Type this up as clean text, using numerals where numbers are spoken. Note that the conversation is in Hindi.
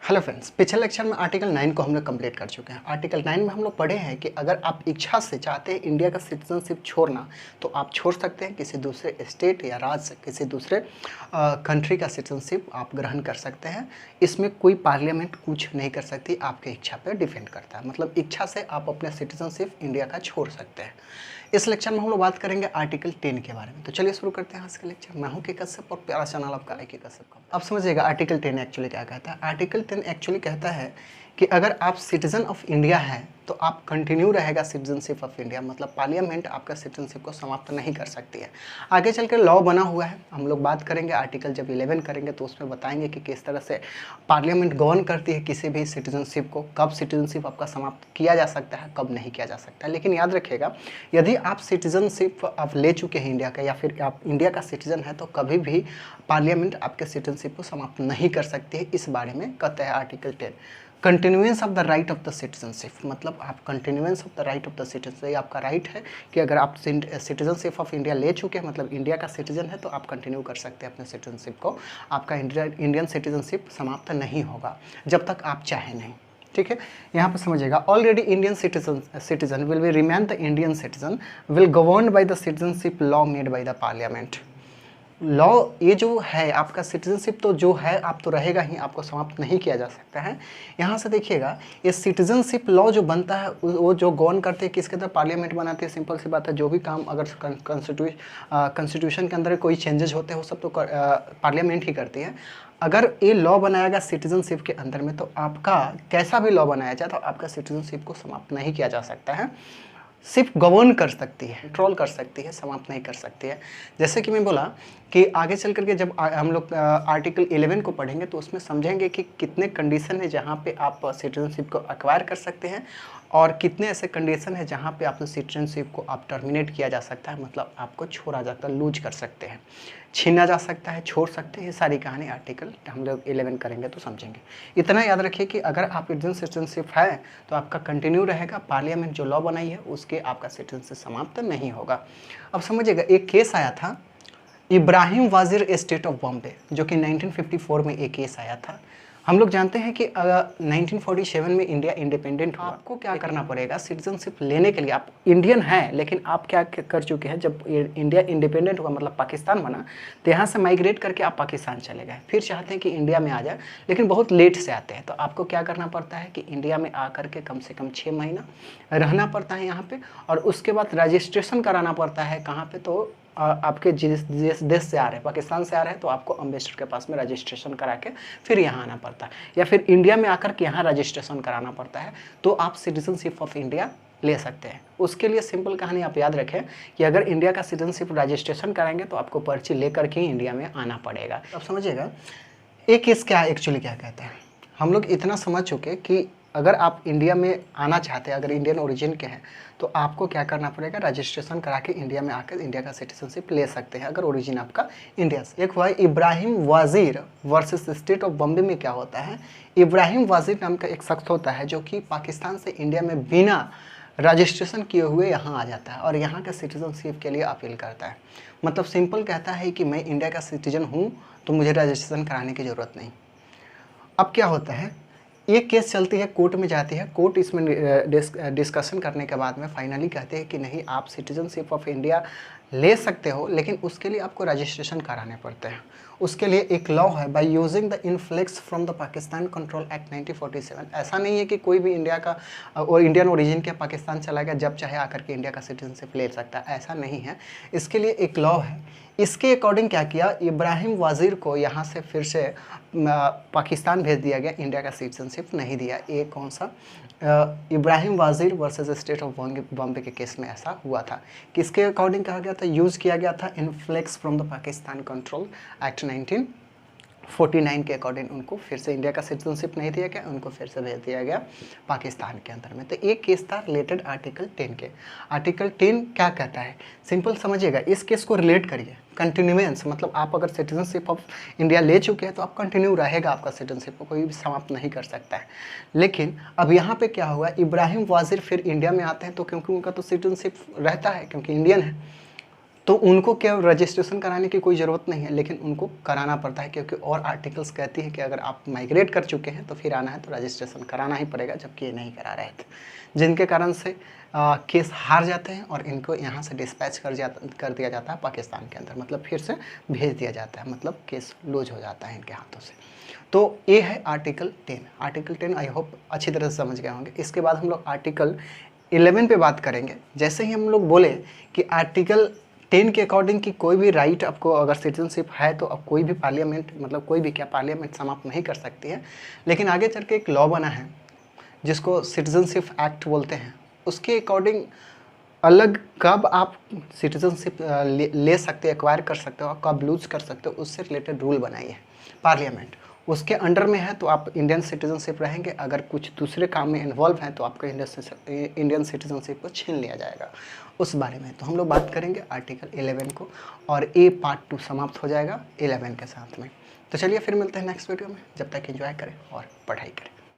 हेलो फ्रेंड्स, पिछले लेक्चर में आर्टिकल 9 को हम लोग कंप्लीट कर चुके हैं। आर्टिकल 9 में हम लोग पढ़े हैं कि अगर आप इच्छा से चाहते हैं इंडिया का सिटीजनशिप छोड़ना तो आप छोड़ सकते हैं। किसी दूसरे स्टेट या राज्य से किसी दूसरे कंट्री का सिटीजनशिप आप ग्रहण कर सकते हैं। इसमें कोई पार्लियामेंट कुछ नहीं कर सकती, आपके इच्छा पर डिपेंड करता है। मतलब इच्छा से आप अपने सिटीजनशिप इंडिया का छोड़ सकते हैं। इस लेक्चर में हम लोग बात करेंगे आर्टिकल 10 के बारे में। तो चलिए शुरू करते हैं आज का लेक्चर। मैं हूं के कश्यप और प्यारा चैनल आपका आई के कश्यप का। अब समझिएगा आर्टिकल 10 एक्चुअली क्या कहता है। आर्टिकल 10 एक्चुअली कहता है कि अगर आप सिटीजन ऑफ इंडिया हैं तो आप कंटिन्यू रहेगा सिटीजनशिप ऑफ इंडिया। मतलब पार्लियामेंट आपका सिटीजनशिप को समाप्त नहीं कर सकती है। आगे चलकर लॉ बना हुआ है, हम लोग बात करेंगे आर्टिकल जब 11 करेंगे तो उसमें बताएंगे कि किस तरह से पार्लियामेंट गवर्न करती है किसी भी सिटीजनशिप को, कब सिटीजनशिप आपका समाप्त किया जा सकता है, कब नहीं किया जा सकता है। लेकिन याद रखिएगा, यदि आप सिटीजनशिप आप ले चुके हैं इंडिया का या फिर आप इंडिया का सिटीजन है तो कभी भी पार्लियामेंट आपके सिटीजनशिप को समाप्त नहीं कर सकती है। इस बारे में कहता है article 10 continuance of the right of the citizenship. मतलब आप continuance of the right of the citizen, आपका राइट है कि अगर आप सिटीजनशिप ऑफ इंडिया ले चुके हैं, मतलब इंडिया का सिटीजन है, तो आप कंटिन्यू कर सकते हैं अपने सिटीजनशिप को। आपका इंडियन सिटीजनशिप समाप्त नहीं होगा जब तक आप चाहें नहीं। ठीक है, यहाँ पर समझिएगा, already Indian citizen will be remain the Indian citizen will govern by the citizenship law made by the parliament. Law ये जो है आपका सिटीजनशिप तो जो है आप तो रहेगा ही, आपको समाप्त नहीं किया जा सकता है। यहाँ से देखिएगा, ये सिटीजनशिप लॉ जो बनता है वो जो गवर्न करते हैं किसके तरह, पार्लियामेंट बनाते हैं। सिंपल सी बात है, जो भी काम अगर कॉन्स्टिट्यूशन के अंदर कोई चेंजेस होते हैं वो सब तो पार्लियामेंट ही करती है। अगर ये लॉ बनाया गया सिटीजनशिप के अंदर में तो आपका कैसा भी लॉ बनाया जाए तो आपका सिटीजनशिप को समाप्त नहीं किया जा सकता है। सिर्फ गवर्न कर सकती है, कंट्रोल कर सकती है, समाप्त नहीं कर सकती है। जैसे कि मैं बोला कि आगे चल करके जब हम लोग आर्टिकल 11 को पढ़ेंगे तो उसमें समझेंगे कि कितने कंडीशन है जहाँ पे आप सिटीजनशिप को एक्वायर कर सकते हैं और कितने ऐसे कंडीशन है जहाँ पे आप सिटीजनशिप को आप टर्मिनेट किया जा सकता है। मतलब आपको छोड़ा जाता है, लूज कर सकते हैं, छीना जा सकता है, छोड़ सकते हैं। ये सारी कहानी आर्टिकल हम लोग 11 करेंगे तो समझेंगे। इतना याद रखिए कि अगर आप इंडियन सिटीजनशिप है तो आपका कंटिन्यू रहेगा, पार्लियामेंट जो लॉ बनाई है उसके आपका सिटीजनशिप समाप्त नहीं होगा। अब समझिएगा, एक केस आया था इब्राहिम वाजिर स्टेट ऑफ बॉम्बे, जो कि 1954 में एक केस आया था। हम लोग जानते हैं कि 1947 में इंडिया इंडिपेंडेंट हुआ। आपको क्या करना पड़ेगा सिटीजनशिप लेने के लिए? आप इंडियन हैं लेकिन आप क्या कर चुके हैं, जब इंडिया इंडिपेंडेंट हुआ मतलब पाकिस्तान बना तो यहाँ से माइग्रेट करके आप पाकिस्तान चले गए, फिर चाहते हैं कि इंडिया में आ जाए लेकिन बहुत लेट से आते हैं। तो आपको क्या करना पड़ता है कि इंडिया में आकर के कम से कम 6 महीना रहना पड़ता है यहाँ पे, और उसके बाद रजिस्ट्रेशन कराना पड़ता है। कहाँ पे? तो आपके जिस देश से आ रहे हैं, पाकिस्तान से आ रहे हैं, तो आपको अम्बेसडर के पास में रजिस्ट्रेशन करा के फिर यहाँ आना पड़ता है, या फिर इंडिया में आकर के यहाँ रजिस्ट्रेशन कराना पड़ता है, तो आप सिटीजनशिप ऑफ इंडिया ले सकते हैं। उसके लिए सिंपल कहानी आप याद रखें कि अगर इंडिया का सिटीजनशिप रजिस्ट्रेशन कराएंगे तो आपको पर्ची लेकर के इंडिया में आना पड़ेगा। अब समझिएगा एक केस क्या एक्चुअली क्या कहता है। हम लोग इतना समझ चुके कि अगर आप इंडिया में आना चाहते हैं, अगर इंडियन ओरिजिन के हैं, तो आपको क्या करना पड़ेगा, रजिस्ट्रेशन करा के इंडिया में आकर इंडिया का सिटीजनशिप ले सकते हैं अगर ओरिजिन आपका इंडिया से। एक हुआ Ibrahim Wazir versus state of Bombay में क्या होता है, इब्राहिम वाजिर नाम का एक शख्स होता है जो कि पाकिस्तान से इंडिया में बिना रजिस्ट्रेशन किए हुए यहाँ आ जाता है और यहाँ के सिटीजनशिप के लिए अपील करता है। मतलब सिंपल कहता है कि मैं इंडिया का सिटीजन हूँ तो मुझे रजिस्ट्रेशन कराने की ज़रूरत नहीं। अब क्या होता है, ये केस चलती है, कोर्ट में जाती है, कोर्ट इसमें डिस्कशन करने के बाद में फाइनली कहते हैं कि नहीं, आप सिटीजनशिप ऑफ इंडिया ले सकते हो लेकिन उसके लिए आपको रजिस्ट्रेशन कराने पड़ते हैं। उसके लिए एक लॉ है, by using the influx from the Pakistan control act 1947। ऐसा नहीं है कि कोई भी इंडिया का और इंडियन ओरिजिन के पाकिस्तान चला गया जब चाहे आकर के इंडिया का सिटीजनशिप ले सकता है, ऐसा नहीं है। इसके लिए एक लॉ है। इसके अकॉर्डिंग क्या किया, इब्राहिम वाजिर को यहाँ से फिर से पाकिस्तान भेज दिया गया, इंडिया का सिटीजनशिप नहीं दिया। ये कौन सा, Ibrahim Wazir versus state of Bombay के केस में ऐसा हुआ था। किसके अकॉर्डिंग कहा गया था, यूज़ किया गया था influx from the Pakistan control act 1949 के अकॉर्डिंग उनको फिर से इंडिया का सिटीजनशिप नहीं दिया गया, उनको फिर से भेज दिया गया पाकिस्तान के अंदर में। तो एक केस था रिलेटेड आर्टिकल 10 के। आर्टिकल 10 क्या कहता है, सिंपल समझिएगा, इस केस को रिलेट करिए। कंटिन्यूएंस मतलब आप अगर सिटीजनशिप ऑफ इंडिया ले चुके हैं तो आप कंटिन्यू रहेगा, आपका सिटीजनशिप को कोई भी समाप्त नहीं कर सकता है। लेकिन अब यहाँ पे क्या हुआ, इब्राहिम वाजिर फिर इंडिया में आते हैं तो क्योंकि उनका तो सिटीजनशिप रहता है क्योंकि इंडियन है, तो उनको क्या रजिस्ट्रेशन कराने की कोई ज़रूरत नहीं है, लेकिन उनको कराना पड़ता है क्योंकि और आर्टिकल्स कहती है कि अगर आप माइग्रेट कर चुके हैं तो फिर आना है तो रजिस्ट्रेशन कराना ही पड़ेगा, जबकि ये नहीं करा रहे थे, जिनके कारण से केस हार जाते हैं और इनको यहाँ से डिस्पैच कर दिया जाता है पाकिस्तान के अंदर, मतलब फिर से भेज दिया जाता है, मतलब केस लूज हो जाता है इनके हाथों से। तो ये है आर्टिकल 10। आर्टिकल 10 आई होप अच्छी तरह से समझ गए होंगे। इसके बाद हम लोग आर्टिकल 11 पे बात करेंगे। जैसे ही हम लोग बोले कि आर्टिकल 10 के अकॉर्डिंग कि कोई भी राइट आपको अगर सिटीजनशिप है तो अब कोई भी पार्लियामेंट, मतलब कोई भी क्या पार्लियामेंट समाप्त नहीं कर सकती है, लेकिन आगे चल के एक लॉ बना है जिसको सिटीजनशिप एक्ट बोलते हैं। उसके अकॉर्डिंग अलग कब आप सिटीजनशिप ले सकते हो, एक्वायर कर सकते हो, कब लूज कर सकते हो, उससे रिलेटेड रूल बनाई है पार्लियामेंट। उसके अंडर में है तो आप इंडियन सिटीजनशिप रहेंगे, अगर कुछ दूसरे काम में इन्वॉल्व हैं तो आपका इंडियन सिटीजनशिप को छीन लिया जाएगा। उस बारे में तो हम लोग बात करेंगे आर्टिकल 11 को, और ए पार्ट 2 समाप्त हो जाएगा 11 के साथ में। तो चलिए फिर मिलते हैं नेक्स्ट वीडियो में, जब तक एंजॉय करें और पढ़ाई करें।